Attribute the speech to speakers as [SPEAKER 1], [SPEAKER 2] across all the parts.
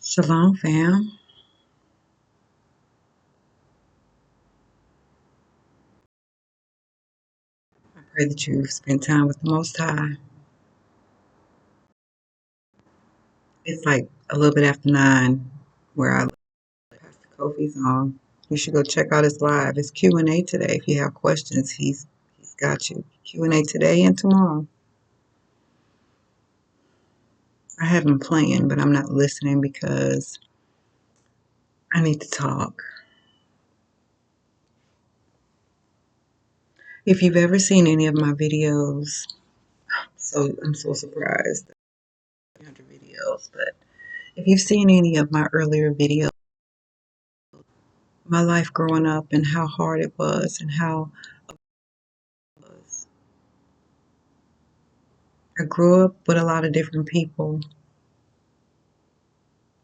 [SPEAKER 1] Shalom, fam. I pray that you spend time with the Most High. It's like a little bit after 9 where I live. Pastor Kofi's on. You should go check out his live. It's Q&A today. If you have questions, he's got you. Q&A today and tomorrow. I have him playing, but I'm not listening because I need to talk. If you've ever seen any of my videos, I'm so surprised. 300 videos, but if you've seen any of my earlier videos, my life growing up and how hard it was and how it was. I grew up with a lot of different people,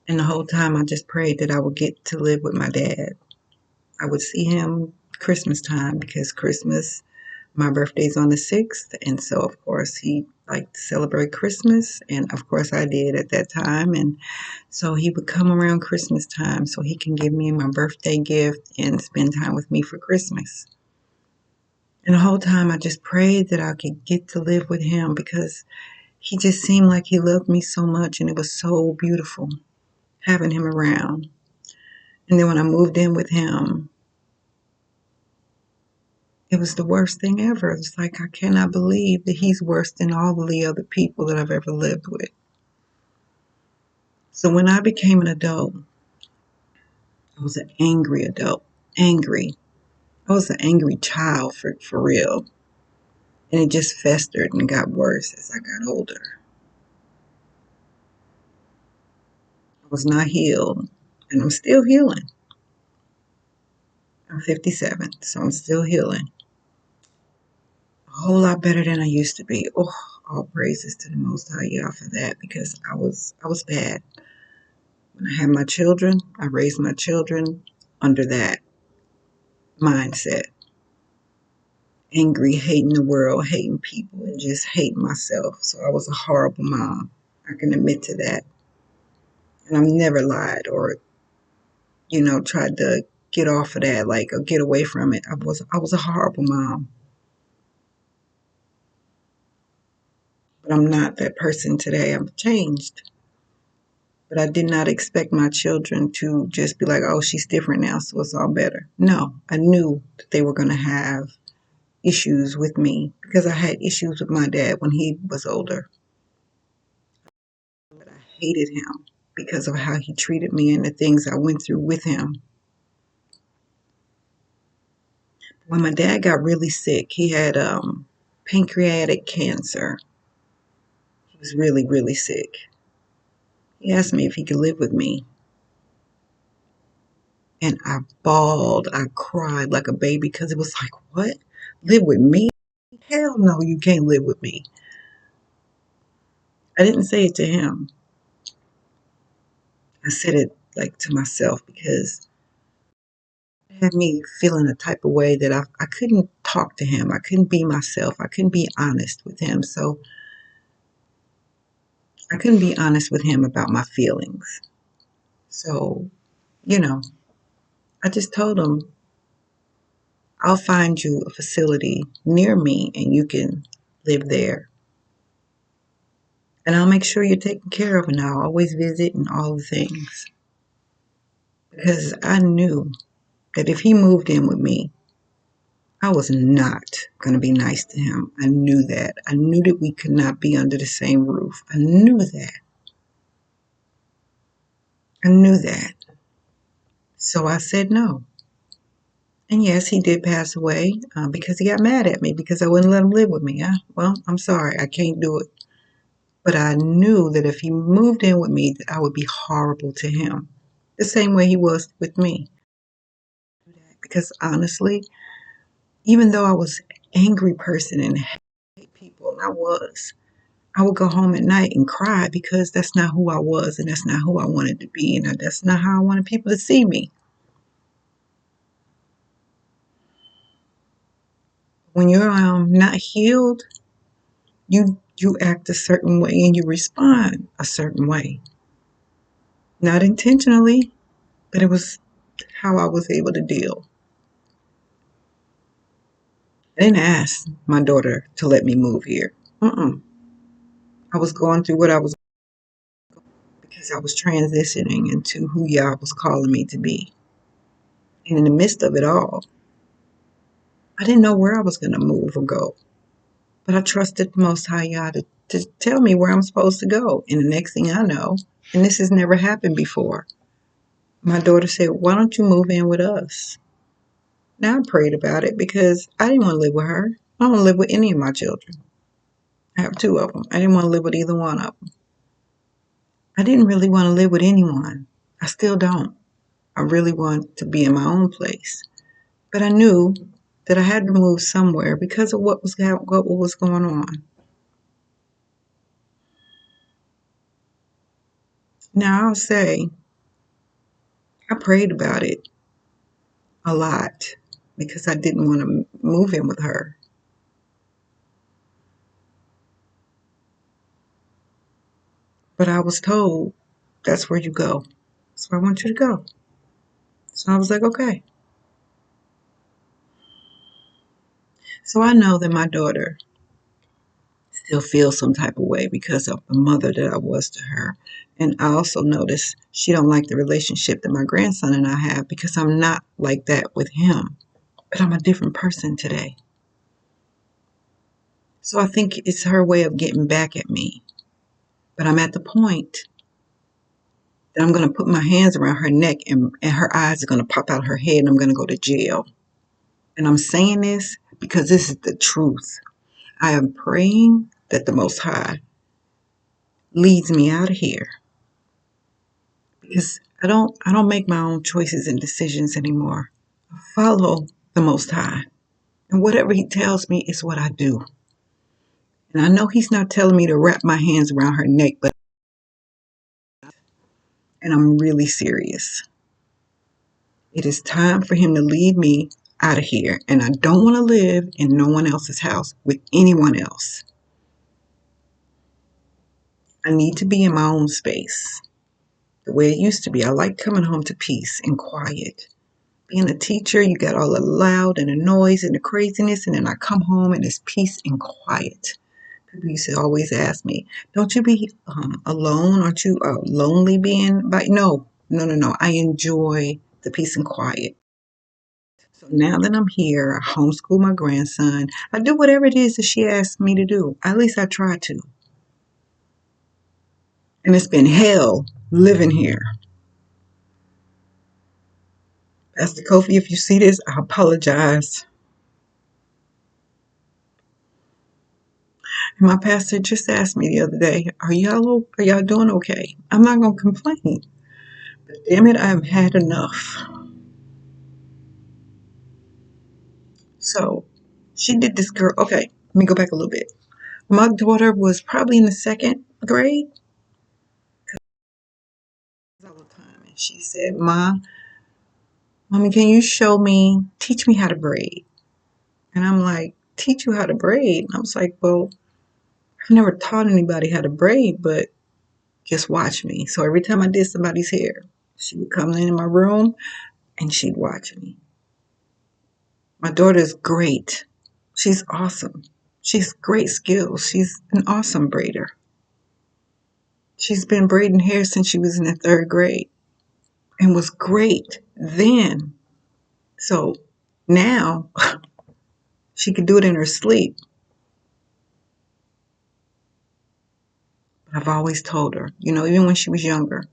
[SPEAKER 1] and the whole time I just prayed that I would get to live with my dad. I would see him Christmas time because my birthday's on the 6th, and so of course he liked to celebrate Christmas, and of course I did at that time, and so he would come around Christmas time so he can give me my birthday gift and spend time with me for Christmas. And the whole time I just prayed that I could get to live with him because he just seemed like he loved me so much, and it was so beautiful having him around. And then when I moved in with him, it was the worst thing ever. It's like I cannot believe that he's worse than all of the other people that I've ever lived with. So when I became an adult, I was an angry adult. Angry. I was an angry child for real. And it just festered and got worse as I got older. I was not healed, and I'm still healing. I'm 57, so I'm still healing. A whole lot better than I used to be. Oh, all praises to the Most High Yah for that, because I was bad. When I had my children, I raised my children under that mindset. Angry, hating the world, hating people, and just hating myself. So I was a horrible mom. I can admit to that. And I've never lied or, tried to get off of that, like, or get away from it. I was a horrible mom. But I'm not that person today. I'm changed. But I did not expect my children to just be like, oh, she's different now, so it's all better. No, I knew that they were going to have issues with me because I had issues with my dad when he was older. But I hated him because of how he treated me and the things I went through with him. When my dad got really sick, he had pancreatic cancer. He was really, really sick. He asked me if he could live with me. And I bawled, I cried like a baby because it was like, what? Live with me? Hell no, you can't live with me. I didn't say it to him. I said it like to myself because it had me feeling a type of way that I couldn't talk to him. I couldn't be myself. I couldn't be honest with him. So I couldn't be honest with him about my feelings. So, you know, I just told him, I'll find you a facility near me and you can live there. And I'll make sure you're taken care of, and I'll always visit and all the things. Because I knew that if he moved in with me, I was not going to be nice to him. I knew that. I knew that we could not be under the same roof. I knew that. I knew that. So I said no. And yes, he did pass away because he got mad at me because I wouldn't let him live with me. Well, I'm sorry. I can't do it. But I knew that if he moved in with me, that I would be horrible to him. The same way he was with me. Because honestly, even though I was an angry person and hate people, and I would go home at night and cry because that's not who I was and that's not who I wanted to be and that's not how I wanted people to see me. When you're not healed, you act a certain way and you respond a certain way. Not intentionally, but it was how I was able to deal. I didn't ask my daughter to let me move here. Mm-mm. I was going through what I was because I was transitioning into who Yah was calling me to be. And in the midst of it all, I didn't know where I was going to move or go. But I trusted the Most High Yah to tell me where I'm supposed to go. And the next thing I know, and this has never happened before, my daughter said, "Why don't you move in with us?" Now I prayed about it because I didn't want to live with her. I don't want to live with any of my children. I have two of them. I didn't want to live with either one of them. I didn't really want to live with anyone. I still don't. I really want to be in my own place. But I knew that I had to move somewhere because of what was going on. Now I'll say I prayed about it a lot because I didn't want to move in with her. But I was told that's where you go. That's where I want you to go. So I was like, okay. So I know that my daughter still feels some type of way because of the mother that I was to her. And I also notice she don't like the relationship that my grandson and I have because I'm not like that with him. But I'm a different person today. So I think it's her way of getting back at me. But I'm at the point that I'm going to put my hands around her neck and her eyes are going to pop out of her head and I'm going to go to jail. And I'm saying this because this is the truth. I am praying that the Most High leads me out of here because I don't make my own choices and decisions anymore. I follow the Most High. And whatever he tells me is what I do. And I know he's not telling me to wrap my hands around her neck, but and I'm really serious. It is time for him to lead me out of here. And I don't want to live in no one else's house with anyone else. I need to be in my own space. The way it used to be. I like coming home to peace and quiet. Being a teacher, you got all the loud and the noise and the craziness, and then I come home and it's peace and quiet. People used to always ask me, "Don't you be alone? Aren't you lonely being by?" No, no, no, no. I enjoy the peace and quiet. So now that I'm here, I homeschool my grandson. I do whatever it is that she asks me to do. At least I try to. And it's been hell living here. Pastor Kofi, if you see this, I apologize. And my pastor just asked me the other day, are y'all doing okay? I'm not gonna complain. But damn it, I've had enough. So she did this girl. Okay, let me go back a little bit. My daughter was probably in the second grade all the time, and she said, Mommy, can you teach me how to braid? And I'm like, teach you how to braid? And I was like, well, I've never taught anybody how to braid, but just watch me. So every time I did somebody's hair, she would come in my room and she'd watch me. My daughter's great. She's awesome. She's great skills. She's an awesome braider. She's been braiding hair since she was in the third grade and was great then. So now she could do it in her sleep. But I've always told her, even when she was younger,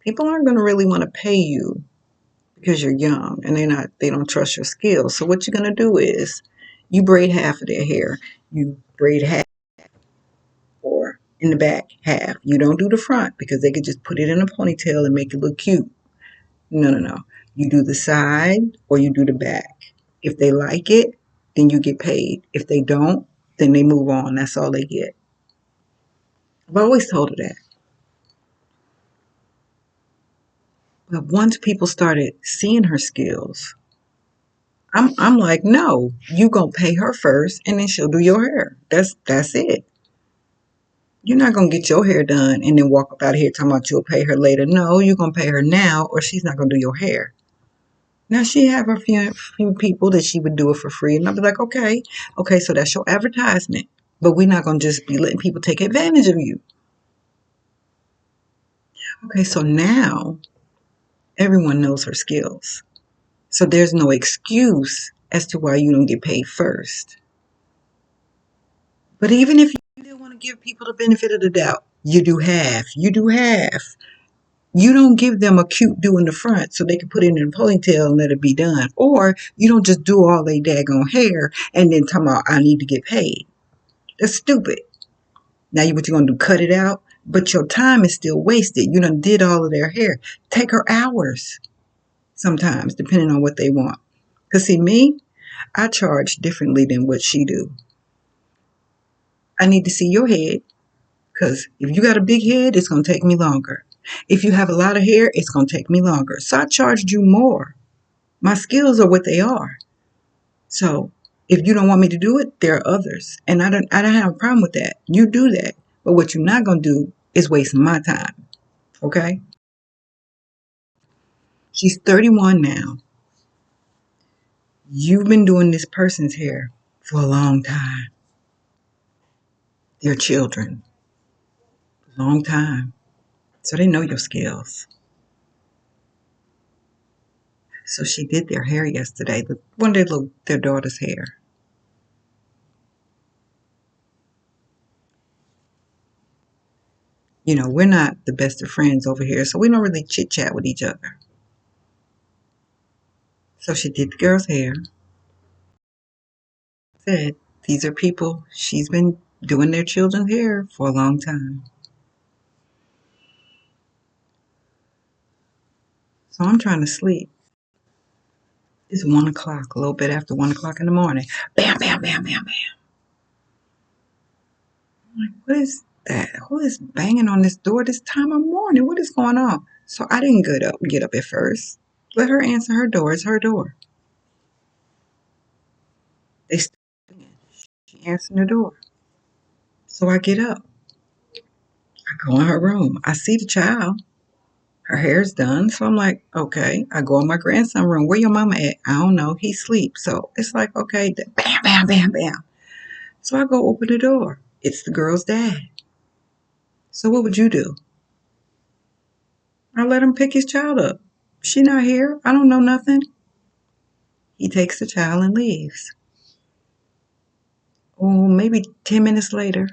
[SPEAKER 1] people aren't going to really want to pay you because you're young and they don't trust your skills. So what you're going to do is you braid half of their hair. You braid half or in the back half. You don't do the front because they could just put it in a ponytail and make it look cute. No, no, no. You do the side or you do the back. If they like it, then you get paid. If they don't, then they move on. That's all they get. I've always told her that. But once people started seeing her skills, I'm like, no, you gonna pay her first and then she'll do your hair. That's it. You're not going to get your hair done and then walk up out of here talking about you'll pay her later. No, you're going to pay her now or she's not going to do your hair. Now she have a few people that she would do it for free. And I'll be like, okay, so that's your advertisement. But we're not going to just be letting people take advantage of you. Okay, so now everyone knows her skills. So there's no excuse as to why you don't get paid first. But even if you still want to give people the benefit of the doubt, you do half. You do half. You don't give them a cute do in the front so they can put it in a ponytail and let it be done. Or you don't just do all they daggone hair and then tell them, I need to get paid. That's stupid. Now what you gonna do? Cut it out? But your time is still wasted. You done did all of their hair. Take her hours sometimes, depending on what they want. Because see, me, I charge differently than what she do. I need to see your head. Because if you got a big head, it's going to take me longer. If you have a lot of hair, it's going to take me longer. So I charged you more. My skills are what they are. So if you don't want me to do it, there are others. And I don't have a problem with that. You do that. But what you're not going to do is waste my time. Okay? She's 31 now. You've been doing this person's hair for a long time. They're children. Long time. So they know your skills. So she did their hair yesterday. One of their daughter's hair. You know, we're not the best of friends over here, so we don't really chit chat with each other. So she did the girl's hair. Said, these are people, she's been doing their children's hair for a long time. So I'm trying to sleep. It's 1 o'clock, a little bit after 1 o'clock in the morning. Bam, bam, bam, bam, bam. I'm like, what is that? Who is banging on this door this time of morning? What is going on? So I didn't get up at first. Let her answer her door. It's her door. They she answered the door. So I get up. I go in her room. I see the child. Her hair's done. So I'm like, okay. I go in my grandson's room. Where your mama at? I don't know. He sleeps. So it's like, okay, bam, bam, bam, bam. So I go open the door. It's the girl's dad. So what would you do? I let him pick his child up. She not here. I don't know nothing. He takes the child and leaves. Oh, maybe 10 minutes later,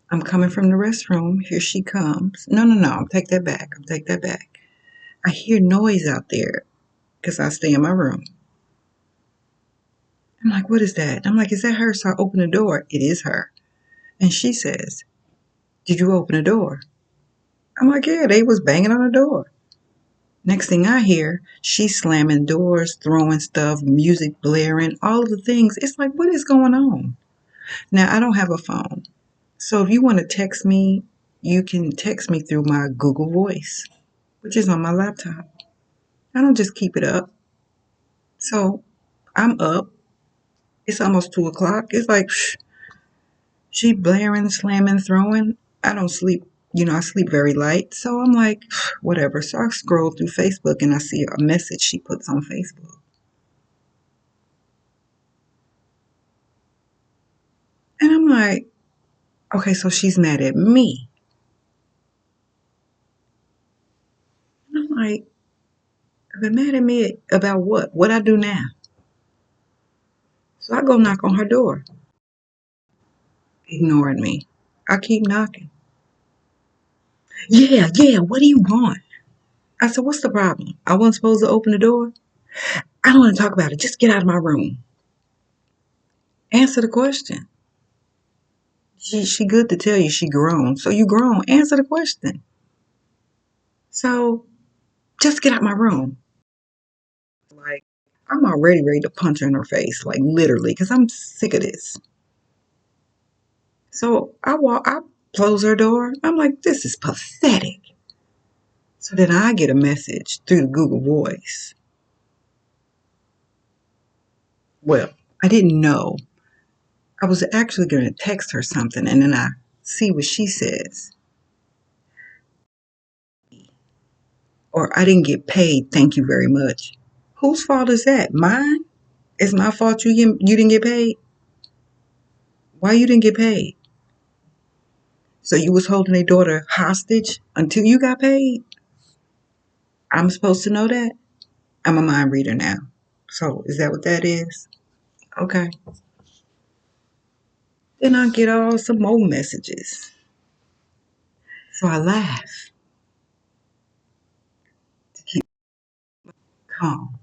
[SPEAKER 1] I'm coming from the restroom. Here she comes. No. I'll take that back. I hear noise out there because I stay in my room. I'm like, what is that? I'm like, is that her? So I open the door. It is her. And she says, did you open the door? I'm like, yeah, they was banging on the door. Next thing I hear, she's slamming doors, throwing stuff, music blaring, all of the things. It's like, what is going on? Now, I don't have a phone. So if you want to text me, you can text me through my Google Voice, which is on my laptop. I don't just keep it up. So I'm up. It's almost 2 o'clock. It's like, she blaring, slamming, throwing. I don't sleep. I sleep very light. So I'm like, whatever. So I scroll through Facebook and I see a message she puts on Facebook. And I'm like, okay, so she's mad at me. And I'm like, but mad at me about what? What I do now? So I go knock on her door. Ignoring me. I keep knocking. Yeah, what do you want? I said, what's the problem? I wasn't supposed to open the door? I don't want to talk about it. Just get out of my room. Answer the question. She good to tell you she grown. So you grown. Answer the question. So just get out my room. Like, I'm already ready to punch her in her face. Like, literally. Because I'm sick of this. So I close her door. I'm like, this is pathetic. So then I get a message through the Google Voice. Well, I didn't know. I was actually going to text her something, and then I see what she says. Or I didn't get paid, thank you very much. Whose fault is that? Mine? It's my fault you didn't get paid? Why you didn't get paid? So you was holding a daughter hostage until you got paid? I'm supposed to know that? I'm a mind reader now. So is that what that is? Okay. Then I get all some more messages. So I laugh to keep calm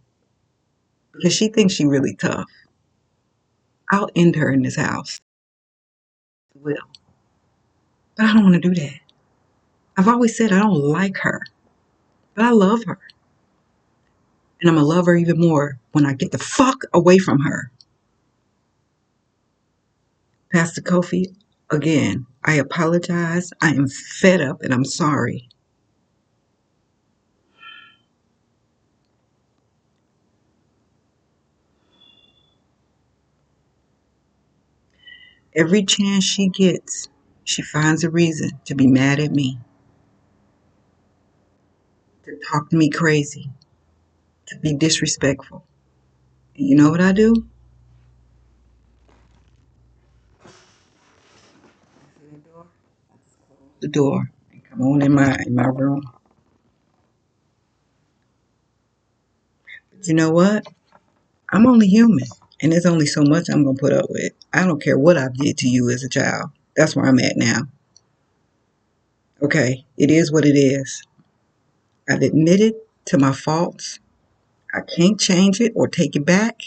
[SPEAKER 1] because she thinks she really tough. I'll end her in this house. Will. But I don't want to do that. I've always said I don't like her, but I love her. And I'm going to love her even more when I get the fuck away from her. Pastor Kofi, again, I apologize. I am fed up and I'm sorry. Every chance she gets, she finds a reason to be mad at me, to talk to me crazy, to be disrespectful. And you know what I do? The door and come on in my room. But you know what? I'm only human, and there's only so much I'm gonna put up with. I don't care what I did to you as a child. That's where I'm at now. Okay, it is what it is. I've admitted to my faults. I can't change it or take it back.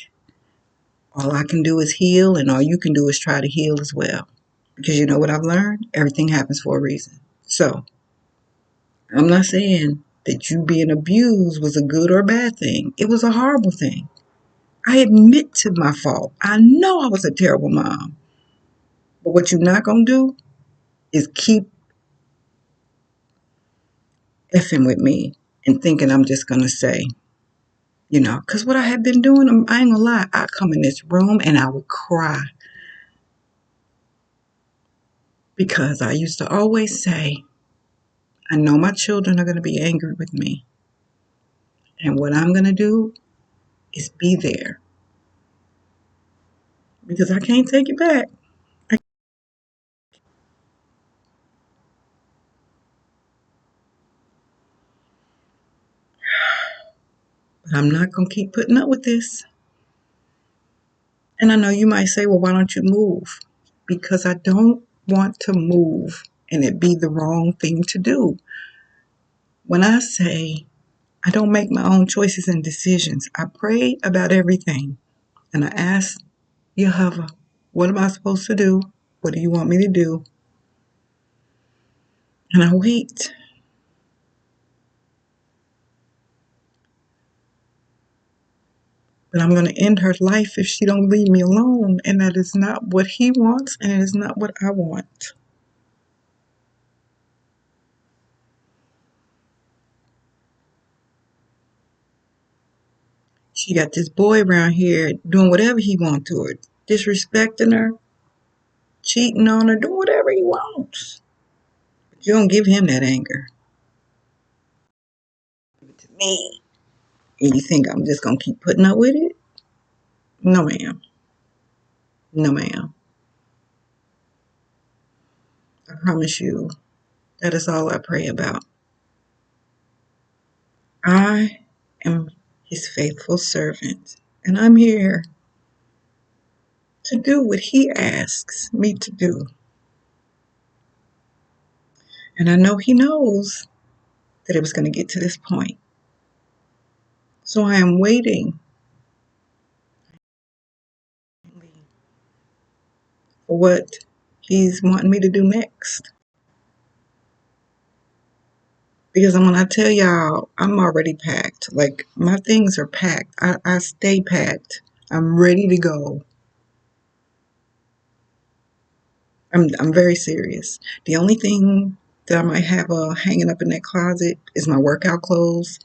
[SPEAKER 1] All I can do is heal, and all you can do is try to heal as well. Because you know what I've learned? Everything happens for a reason. So, I'm not saying that you being abused was a good or bad thing. It was a horrible thing. I admit to my fault. I know I was a terrible mom. But what you're not going to do is keep effing with me and thinking I'm just going to say, because what I have been doing, I ain't going to lie, I come in this room and I would cry. Because I used to always say, I know my children are going to be angry with me. And what I'm going to do is be there. Because I can't take it back. But I'm not going to keep putting up with this. And I know you might say, well, why don't you move? Because I don't want to move and it be the wrong thing to do. When I say I don't make my own choices and decisions, I pray about everything. And I ask Yehovah, what am I supposed to do? What do you want me to do? And I wait. But I'm going to end her life if she don't leave me alone. And that is not what he wants, and it is not what I want. She got this boy around here doing whatever he wants to her, disrespecting her, cheating on her, doing whatever he wants. But you don't give him that anger. Give it to me. And you think I'm just going to keep putting up with it? No, ma'am. No, ma'am. I promise you, that is all I pray about. I am his faithful servant, and I'm here to do what he asks me to do. And I know he knows that it was going to get to this point. So I am waiting for what he's wanting me to do next. Because when I tell y'all, I'm already packed. Like, my things are packed. I stay packed. I'm ready to go. I'm very serious. The only thing that I might have hanging up in that closet is my workout clothes,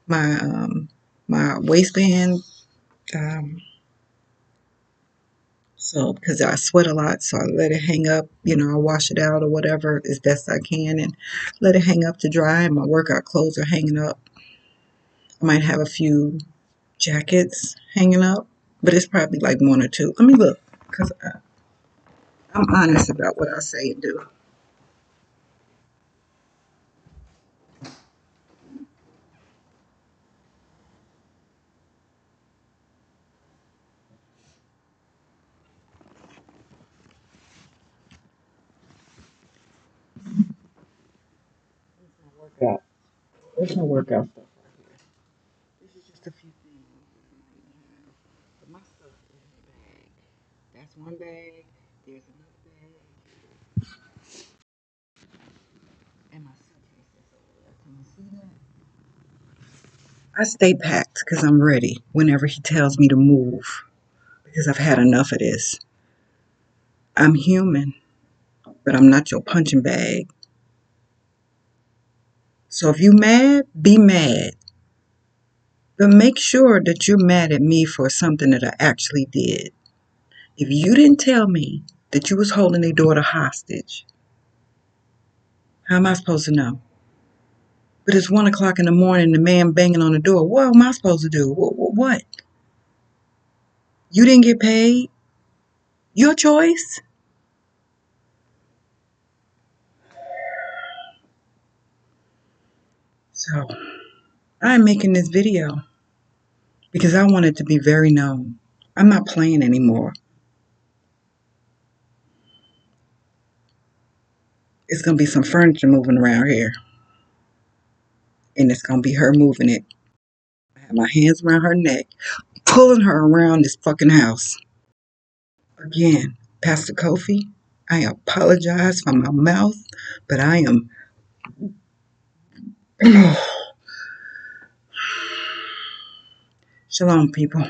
[SPEAKER 1] my waistband, So, because I sweat a lot, so I let it hang up. I wash it out or whatever as best I can and let it hang up to dry. And my workout clothes are hanging up. I might have a few jackets hanging up, but it's probably like one or two. Let me look, because I'm honest about what I say and do. Workout. There's no workout stuff right here. This is just a few things. But my stuff is in the bag. That's one bag. There's another bag. And my suitcase is over there. Can you see that? I stay packed because I'm ready whenever he tells me to move because I've had enough of this. I'm human, but I'm not your punching bag. So if you mad, be mad. But make sure that you're mad at me for something that I actually did. If you didn't tell me that you was holding a daughter hostage, how am I supposed to know? But it's 1 o'clock in the morning, the man banging on the door. What am I supposed to do? What? You didn't get paid? Your choice? So I'm making this video because I want it to be very known. I'm not playing anymore. It's going to be some furniture moving around here, and it's going to be her moving it. I have my hands around her neck, pulling her around this fucking house. Again, Pastor Kofi, I apologize for my mouth, but I am. Shalom, people.